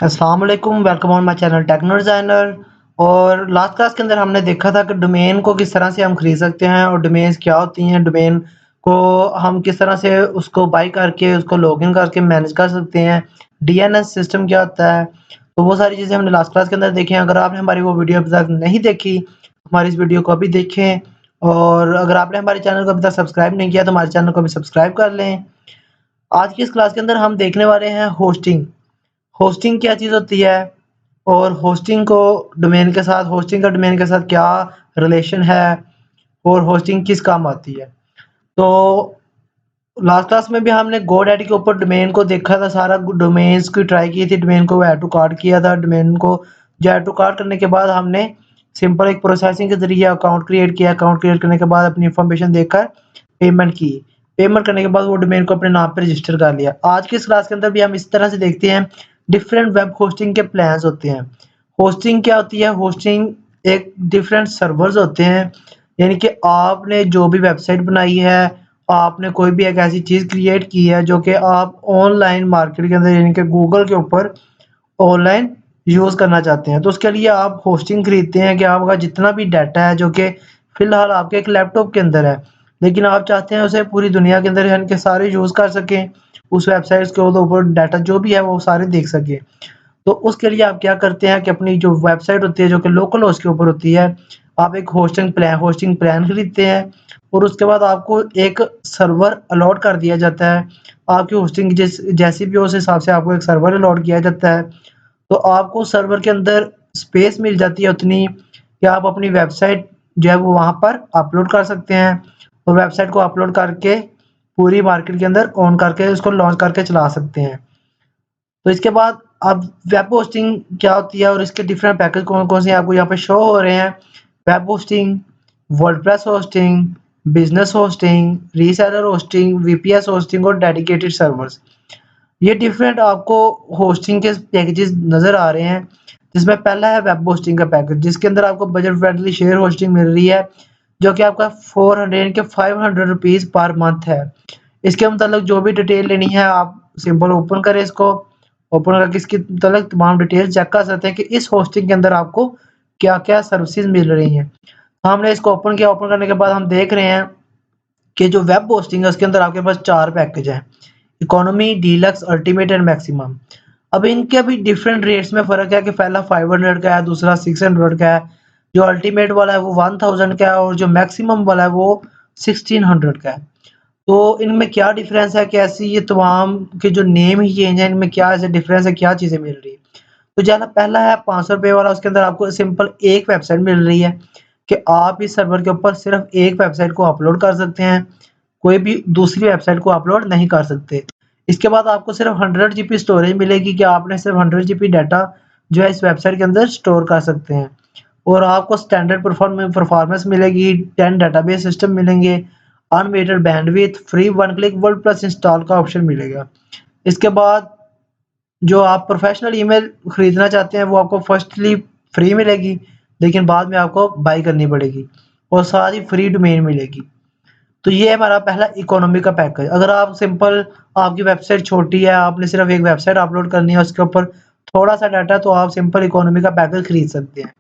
अस्सलाम वालेकुम, welcome on my channel Techno Designer. और लास्ट क्लास के अंदर हमने देखा था कि डोमेन को किस तरह से हम खरीद सकते हैं और डोमेन्स क्या होती हैं, डोमेन को हम किस तरह से उसको बाय करके उसको लॉगिन करके मैनेज कर सकते हैं, डीएनएस सिस्टम क्या होता है। तो वो सारी चीज़ें हमने लास्ट क्लास के अंदर देखी हैं। अगर आपने हमारी वो वीडियो अभी तक नहीं देखी, हमारी इस वीडियो को अभी देखें। और अगर आपने हमारे चैनल को अभी तक सब्सक्राइब नहीं किया तो हमारे चैनल को भी सब्सक्राइब कर लें। आज की इस क्लास के अंदर हम देखने वाले हैं होस्टिंग। होस्टिंग क्या चीज़ होती है और होस्टिंग का डोमेन के साथ क्या रिलेशन है और होस्टिंग किस काम आती है। तो लास्ट क्लास में भी हमने गोडैडी के ऊपर डोमेन को देखा था, सारा डोमेन्स की ट्राई की थी, डोमेन को ऐड टू कार्ट किया था। डोमेन को जो ऐड टू कार्ट करने के बाद हमने सिंपल एक प्रोसेसिंग के ज़रिए अकाउंट क्रिएट किया। अकाउंट क्रिएट करने के बाद अपनी इन्फॉर्मेशन देकर पेमेंट की। पेमेंट करने के बाद वो डोमेन को अपने नाम पे रजिस्टर कर लिया। आज की इस क्लास के अंदर भी हम इस तरह से देखते हैं, डिफरेंट वेब होस्टिंग के प्लान्स होते हैं। होस्टिंग क्या होती है? होस्टिंग एक डिफरेंट सर्वर्स होते हैं, यानी कि आपने जो भी वेबसाइट बनाई है, आपने कोई भी एक ऐसी चीज़ क्रिएट की है जो कि आप ऑनलाइन मार्केट के अंदर यानी कि गूगल के ऊपर ऑनलाइन यूज़ करना चाहते हैं, तो उसके लिए आप होस्टिंग खरीदते हैं कि आपका जितना भी डाटा है जो कि फ़िलहाल आपके एक लैपटॉप के अंदर है, लेकिन आप चाहते हैं उसे पूरी दुनिया के अंदर यानी कि सारे यूज़ कर सकें, उस वेबसाइट्स के ऊपर डाटा जो भी है वो सारे देख सकें। तो उसके लिए आप क्या करते हैं कि अपनी जो वेबसाइट होती है जो कि लोकल होस्ट के ऊपर होती है, आप एक होस्टिंग प्लान खरीदते हैं और उसके बाद आपको एक सर्वर अलॉट कर दिया जाता है। आपकी होस्टिंग जैसी भी हो उस हिसाब से आपको एक सर्वर अलॉट किया जाता है। तो आपको सर्वर के अंदर स्पेस मिल जाती है उतनी कि आप अपनी वेबसाइट जो है वो वहाँ पर अपलोड कर सकते हैं और वेबसाइट को अपलोड करके पूरी मार्केट के अंदर ऑन करके उसको लॉन्च करके चला सकते हैं। तो इसके बाद अब वेब होस्टिंग क्या होती है और इसके डिफरेंट पैकेज कौन-कौन से हैं आपको यहाँ पे शो हो रहे हैं। Web hosting, WordPress hosting, business hosting, reseller hosting, VPS hosting और डेडिकेटेड सर्वर्स। ये डिफरेंट आपको होस्टिंग के पैकेजेस नज़र आ रहे हैं, जिसमें पहला है वेब होस्टिंग का पैकेज, जिसके अंदर आपको बजट फ्रेंडली शेयर होस्टिंग मिल रही है, जो कि आपका 400 के 500 रुपीज़ पर मंथ है। इसके मतलब जो भी डिटेल लेनी है आप सिंपल ओपन करें इसको, ओपन करके इसकी मतलब तमाम डिटेल्स चेक कर सकते हैं कि इस होस्टिंग के अंदर आपको क्या-क्या सर्विसेज़ मिल रही हैं। हमने इसको ओपन किया, ओपन करने के बाद हम देख रहे हैं कि जो वेब होस्टिंग है उसके अंदर आपके पास 4 पैकेज हैं। Economy, deluxe, ultimate and maximum. अब इनके भी डिफरेंट रेट्स में फ़र्क है कि पहला 500 का है, दूसरा 600 का है, जो अल्टीमेट वाला है वो 1000 का है और जो मैक्सिमम वाला है वो 1600 का है। तो इनमें क्या डिफरेंस है, कैसी ये तमाम के जो नेम ही चेंज है, इनमें क्या ऐसे डिफरेंस है, क्या चीज़ें मिल रही है? तो जो है ना पहला है ₹500 वाला, उसके अंदर आपको सिंपल एक वेबसाइट मिल रही है कि आप इस सर्वर के ऊपर सिर्फ़ एक वेबसाइट को अपलोड कर सकते हैं, कोई भी दूसरी वेबसाइट को अपलोड नहीं कर सकते। इसके बाद आपको सिर्फ़ 100 जीबी स्टोरेज मिलेगी कि आपने सिर्फ़ 100 जीबी डाटा जो है इस वेबसाइट के अंदर स्टोर कर सकते हैं और आपको स्टैंडर्ड परफॉर्मेंस मिलेगी, 10 डेटाबेस सिस्टम मिलेंगे, unlimited bandwidth, free one click WordPress install का ऑप्शन मिलेगा। इसके बाद जो आप प्रोफ़ेशनल ईमेल खरीदना चाहते हैं वो आपको फर्स्टली फ्री मिलेगी, लेकिन बाद में आपको बाय करनी पड़ेगी और साथ ही फ्री डोमेन मिलेगी। तो ये है हमारा पहला इकोनॉमी का पैकेज। अगर आप सिंपल आपकी वेबसाइट छोटी है, आपने सिर्फ़ एक वेबसाइट अपलोड करनी है, उसके ऊपर थोड़ा-सा डाटा, तो आप सिंपल इकोनॉमी का पैकेज खरीद सकते हैं।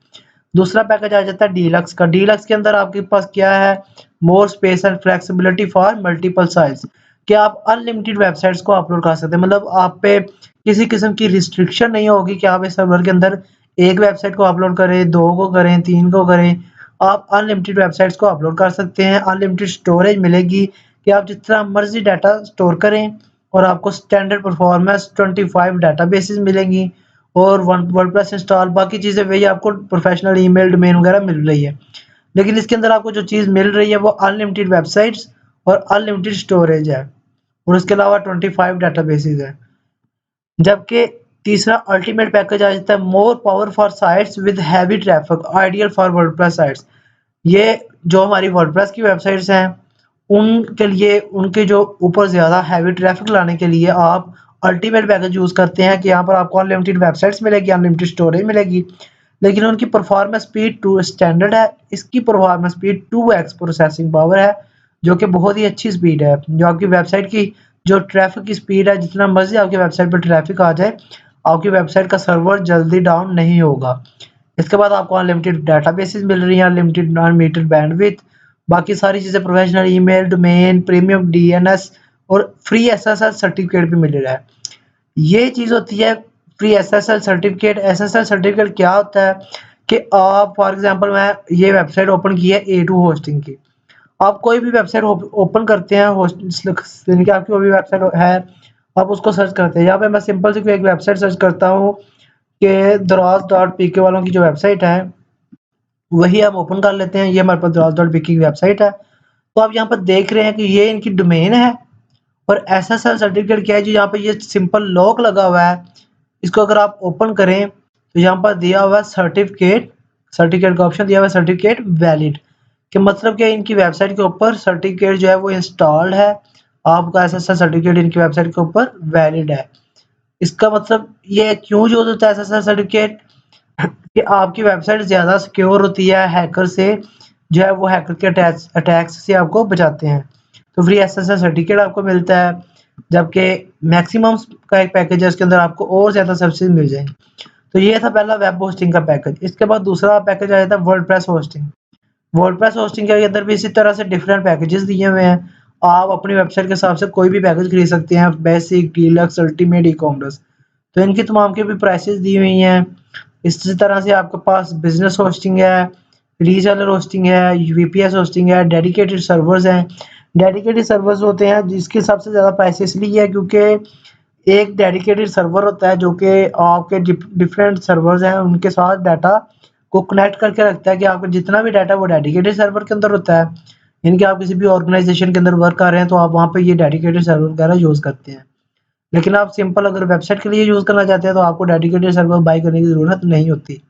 दूसरा पैकेज आ जाता है डीलक्स का। डीलक्स के अंदर आपके पास क्या है, more space and flexibility for multiple sites, कि आप अनलिमिटेड वेबसाइट्स को अपलोड कर सकते हैं। मतलब आप पे किसी किस्म की रिस्ट्रिक्शन नहीं होगी कि आप इस सर्वर के अंदर एक वेबसाइट को अपलोड करें, 2 को करें, 3 को करें। आप अनलिमिटेड वेबसाइट्स को अपलोड कर सकते हैं। अनलिमिटेड स्टोरेज मिलेगी कि आप जितना मर्ज़ी डाटा स्टोर करें और आपको स्टैंडर्ड परफॉर्मेंस 25 डेटाबेसेस मिलेंगी और वन वर्डप्रेस इंस्टॉल, बाकी चीज़ें वही आपको प्रोफ़ेशनल ईमेल डोमेन वगैरह मिल रही है। लेकिन इसके अंदर आपको जो चीज़ मिल रही है वो अनलिमिटेड वेबसाइट्स और अनलिमिटेड स्टोरेज है और उसके अलावा 25 डेटाबेसेस है। जबकि तीसरा अल्टीमेट पैकेज आ जाता है more power for sites with heavy traffic, ideal for WordPress sites. ये जो हमारी वर्डप्रेस की वेबसाइट्स हैं, उनके लिए उनके जो ऊपर ज़्यादा हेवी ट्रैफिक लाने के लिए आप अल्टीमेट पैकेज यूज़ करते हैं कि यहाँ पर आपको अनलिमिटेड वेबसाइट्स मिलेगी, अनलिमिटेड स्टोरेज मिलेगी, लेकिन उनकी परफॉर्मेंस स्पीड टू स्टैंडर्ड है, इसकी performance speed 2x processing power है, जो कि बहुत ही अच्छी स्पीड है। जो आपकी वेबसाइट की जो ट्रैफिक की स्पीड है, जितना मर्ज़ी आपकी वेबसाइट पर ट्रैफिक आ जाए, आपकी वेबसाइट का सर्वर जल्दी डाउन नहीं होगा। इसके बाद आपको अनलिमिटेड डेटाबेसेस मिल रही हैं, अनलिमिटेड अनलिमिटेड बैंडविड्थ, बाकी सारी चीज़ें professional email, domain, premium DNS और फ्री एसएसएल सर्टिफिकेट भी मिल रहा है। ये चीज़ होती है free SSL certificate. SSL certificate क्या होता है कि आप फॉर एग्जांपल मैं ये वेबसाइट ओपन की है A2 होस्टिंग की। आप कोई भी वेबसाइट ओपन करते हैं होस्ट यानी कि आपकी कोई भी वेबसाइट है, आप उसको सर्च करते हैं। यहाँ पे मैं सिंपल सी कोई एक वेबसाइट सर्च करता हूँ कि दराज.pk वालों की जो वेबसाइट है, वही हम ओपन कर लेते हैं। ये हमारे पास दराज.pk की वेबसाइट है। तो आप यहाँ पर देख रहे हैं कि ये इनकी डोमेन है और एसएसएल सर्टिफिकेट क्या है जो यहाँ पे ये सिंपल लॉक लगा हुआ है। इसको अगर आप ओपन करें तो यहाँ पर दिया हुआ है सर्टिफिकेट, सर्टिफिकेट का ऑप्शन दिया हुआ है सर्टिफिकेट वैलिड, कि मतलब कि इनकी वेबसाइट के ऊपर सर्टिफिकेट जो है वो इंस्टॉल्ड है। आपका एसएसएल सर्टिफिकेट इनकी वेबसाइट के ऊपर वैलिड है। इसका मतलब ये क्यों यूज होता है एसएसएल सर्टिफिकेट कि आपकी वेबसाइट ज़्यादा सिक्योर होती है, हैकर से जो है वो हैकर के अटैक्स से आपको बचाते हैं। तो फ्री एसएसएल सर्टिफिकेट आपको मिलता है, जबकि मैक्सिमम का एक पैकेज है उसके अंदर आपको और ज़्यादा सर्विसेज मिल जाएंगी। तो ये था पहला वेब होस्टिंग का पैकेज। इसके बाद दूसरा पैकेज आ जाता है वर्डप्रेस होस्टिंग। वर्डप्रेस होस्टिंग के अंदर भी इसी तरह से डिफरेंट पैकेजेस दिए हुए हैं। आप अपनी वेबसाइट के हिसाब से कोई भी पैकेज खरीद सकते हैं, basic, deluxe, ultimate, e commerce. तो इनकी तमाम की भी प्राइसेस दी हुई हैं। इसी तरह से आपके पास बिजनेस होस्टिंग है, रीसेलर होस्टिंग है, वीपीएस होस्टिंग है, डेडिकेटेड सर्वर्स हैं। डेडिकेटेड सर्वर्स होते हैं जिसके सबसे ज़्यादा प्राइस इसलिए है क्योंकि एक डेडिकेटेड सर्वर होता है जो कि आपके डिफरेंट सर्वर्स हैं उनके साथ डाटा को कनेक्ट करके रखता है कि आपका जितना भी डाटा वो डेडिकेटेड सर्वर के अंदर होता है। यानी कि आप किसी भी ऑर्गेनाइजेशन के अंदर वर्क कर रहे हैं तो आप वहाँ पे ये डेडिकेटेड सर्वर वगैरह यूज़ करते हैं। लेकिन आप सिंपल अगर वेबसाइट के लिए यूज़ करना चाहते हैं तो आपको डेडिकेटेड सर्वर बाय करने की ज़रूरत नहीं होती।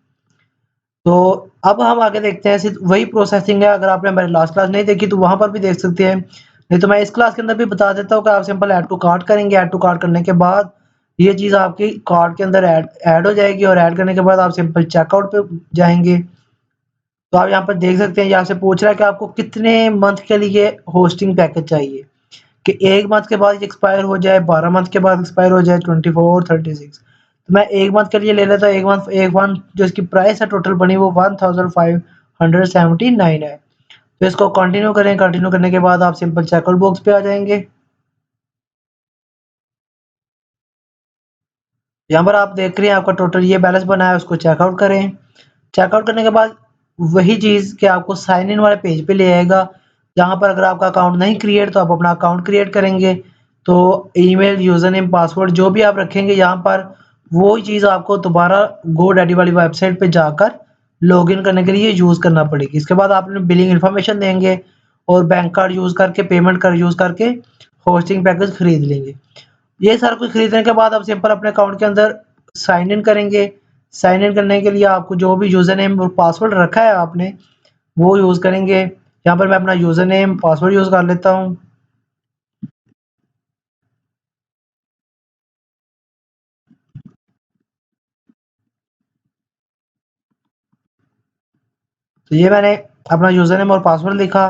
तो अब हम आगे देखते हैं सिर्फ वही प्रोसेसिंग है। अगर आपने हमारी लास्ट क्लास नहीं देखी तो वहाँ पर भी देख सकते हैं। नहीं तो मैं इस क्लास के अंदर भी बता देता हूँ कि आप सिंपल ऐड टू कार्ट करेंगे। ऐड टू कार्ट करने के बाद ये चीज़ आपकी कार्ट के अंदर ऐड ऐड हो जाएगी और ऐड करने के बाद आप सिंपल चेकआउट पे जाएँगे। तो आप यहाँ पर देख सकते हैं, यहाँ से पूछ रहा है कि आपको कितने मंथ के लिए होस्टिंग पैकेज चाहिए, कि 1 मंथ के बाद एक्सपायर हो जाए, 12 मंथ के बाद एक्सपायर हो जाए, 24, 36। तो मैं 1 मंथ के लिए ले लेता हूँ। 1 मंथ जो इसकी प्राइस है टोटल बनी वो 1579 है। तो इसको कंटिन्यू करें, कंटिन्यू करने के बाद आप सिंपल चेकआउट बॉक्स पे आ जाएँगे। यहाँ पर आप देख रहे हैं आपका टोटल ये बैलेंस बना है, उसको चेकआउट करें। चेकआउट करने के बाद वही चीज़ कि आपको साइन इन वाले पेज पे ले आएगा। जहाँ पर अगर आपका अकाउंट नहीं क्रिएट तो आप अपना अकाउंट क्रिएट करेंगे। तो ईमेल, यूज़र नेम, पासवर्ड जो भी आप रखेंगे यहाँ पर वो चीज़ आपको दोबारा गोडैडी वाली वेबसाइट पे जाकर लॉगिन करने के लिए यूज़ करना पड़ेगी। इसके बाद आप अपनी बिलिंग इन्फॉर्मेशन देंगे और बैंक कार्ड यूज़ करके, पेमेंट कार्ड यूज़ करके होस्टिंग पैकेज खरीद लेंगे। ये सारा कुछ खरीदने के बाद आप सिंपल अपने अकाउंट के अंदर साइन इन करेंगे। साइन इन करने के लिए आपको जो भी यूज़र नेम और पासवर्ड रखा है आपने, वो यूज़ करेंगे। यहाँ पर मैं अपना यूज़र नेम, पासवर्ड यूज़ कर लेता हूँ। तो ये मैंने अपना यूज़र नेम और पासवर्ड लिखा।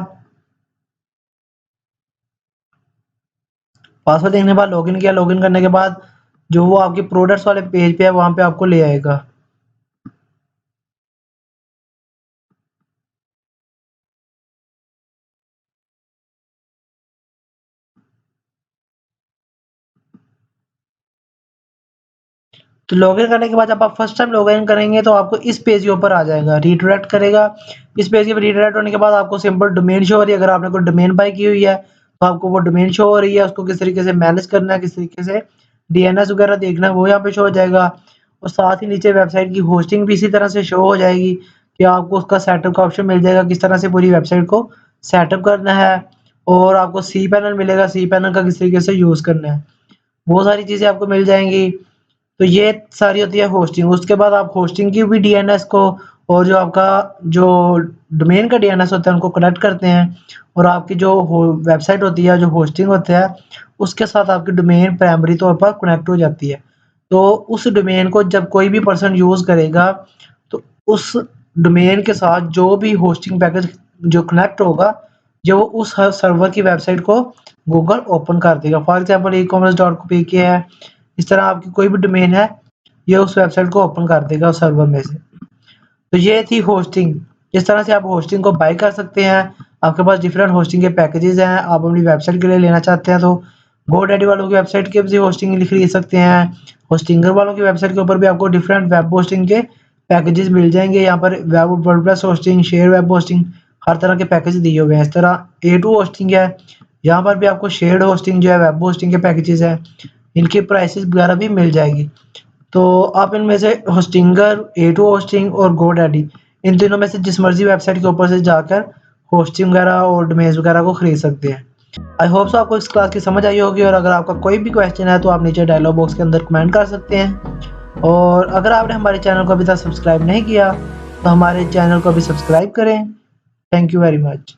पासवर्ड लिखने के बाद लॉगिन किया। लॉगिन करने के बाद जो वो आपके प्रोडक्ट्स वाले पेज पे है, वहाँ पे आपको ले आएगा। तो लॉगिन करने के बाद जब आप फर्स्ट टाइम लॉगिन करेंगे तो आपको इस पेज के ऊपर आ जाएगा, रीडायरेक्ट करेगा। इस पेज के ऊपर रीडायरेक्ट होने के बाद आपको सिंपल डोमेन शो हो रही है। अगर आपने कोई डोमेन बाय की हुई है तो आपको वो डोमेन शो हो रही है, उसको किस तरीके से मैनेज करना है, किस तरीके से डीएनएस वगैरह देखना है, वो यहाँ पे शो हो जाएगा। और साथ ही नीचे वेबसाइट की होस्टिंग भी इसी तरह से शो हो जाएगी कि आपको उसका सेटअप का ऑप्शन मिल जाएगा, किस तरह से पूरी वेबसाइट को सेटअप करना है। और आपको सी पैनल मिलेगा, सी पैनल का किस तरीके से यूज़ करना है, वो सारी चीज़ें आपको मिल जाएँगी। तो ये सारी होती है होस्टिंग। उसके बाद आप होस्टिंग की भी डीएनएस को और जो आपका जो डोमेन का डीएनएस होता है उनको कनेक्ट करते हैं और आपकी जो वेबसाइट होती है, जो होस्टिंग होता है, उसके साथ आपकी डोमेन प्राइमरी तौर पर कनेक्ट हो जाती है। तो उस डोमेन को जब कोई भी पर्सन यूज़ करेगा तो उस डोमेन के साथ जो भी होस्टिंग पैकेज जो कनेक्ट होगा, जो उस हर सर्वर की वेबसाइट को गूगल ओपन कर देगा। फॉर एग्जांपल ई-कॉमर्स.pk है। इस तरह आपकी कोई भी डोमेन है, ये उस वेबसाइट को ओपन कर देगा उस सर्वर में से। तो ये थी होस्टिंग। इस तरह से आप होस्टिंग को बाय कर सकते हैं। आपके पास डिफरेंट होस्टिंग के पैकेजेस हैं, आप अपनी वेबसाइट के लिए लेना चाहते हैं तो गोडैडी वालों की वेबसाइट के भी होस्टिंग खरीद सकते हैं। होस्टिंगर वालों की वेबसाइट के ऊपर भी आपको डिफरेंट वेब होस्टिंग के पैकेजेस मिल जाएंगे। यहाँ पर web WordPress hosting, share web hosting, हर तरह के पैकेज दिए हुए हैं। इस तरह A2 होस्टिंग है, यहाँ पर भी आपको शेयर्ड होस्टिंग जो है वेब होस्टिंग के पैकेजेस हैं, इनकी प्राइसेस वगैरह भी मिल जाएगी। तो आप इनमें से होस्टिंगर, A2 होस्टिंग और गोडैडी, इन तीनों में से जिस मर्जी वेबसाइट के ऊपर से जाकर होस्टिंग वगैरह और डोमेन्स वगैरह को खरीद सकते हैं। आई होप सो आपको इस क्लास की समझ आई होगी, और अगर आपका कोई भी क्वेश्चन है तो आप नीचे डायलॉग बॉक्स के अंदर कमेंट कर सकते हैं। और अगर आपने हमारे चैनल को अभी तक सब्सक्राइब नहीं किया तो हमारे चैनल को अभी सब्सक्राइब करें। Thank you very much.